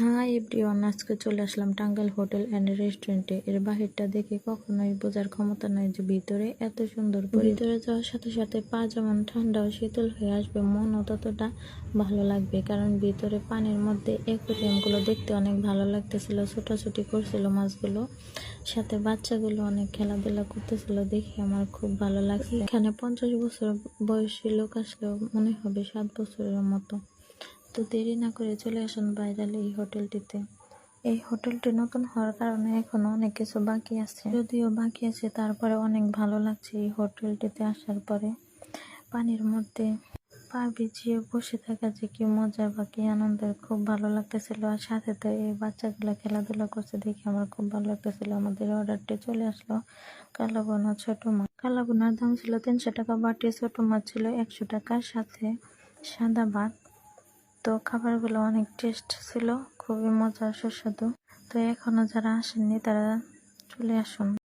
Hi everyone, আজকে চলে আসলাম Tangail hotel and রেস্টুরেন্টে। এর বাহিরটা দেখে কখনোই বোঝার ক্ষমতা নাই যে ভিতরে এত সুন্দর। ভিতরে যাওয়ার সাথে সাথে পা যেমন ঠান্ডা ও শীতল হয়ে আসবে, মনও ততটা ভালো লাগবে। কারণ ভিতরে পানির মধ্যে অ্যাকোয়ারিয়ামগুলো দেখতে অনেক ভালো লাগতেছিল, ছোটাছুটি করছিল মাছগুলো, সাথে বাচ্চাগুলো অনেক খেলাধুলা করতেছিল, দেখে আমার খুব ভালো লাগছে। এখানে 50 বছর বয়সী লোক আসলেও মনে হবে 7 বছরের মতো। তো দেরি না করে চলে আসুন ভাইরাল এই হোটেলটিতে। এই হোটেলটি নতুন হওয়ার কারণে এখনো অনেক কিছু বাকি আছে, যদিও বাকি আছে তারপরে অনেক ভালো লাগছে এই হোটেলটিতে আসার পরে। পানির মধ্যে পা ভিজিয়ে বসে থাকা যে কি মজা বা কি আনন্দের, খুব ভালো লাগতেছিল। আর সাথে তো এই বাচ্চাগুলো খেলাধুলা করছে দেখে আমার খুব ভালো লাগতেছিল। আমাদের অর্ডারটি চলে আসলো কালাভুনা ছোট মাছ। কালাভুনার দাম ছিল 300 টাকা বাটি, ছোট মাছ ছিল 100 টাকা, সাথে সাদা ভাত। তো খাবারগুলো অনেক টেস্ট ছিল, খুবই মজার সুস্বাদু। তো এখনো যারা আসেননি তারা চলে আসুন।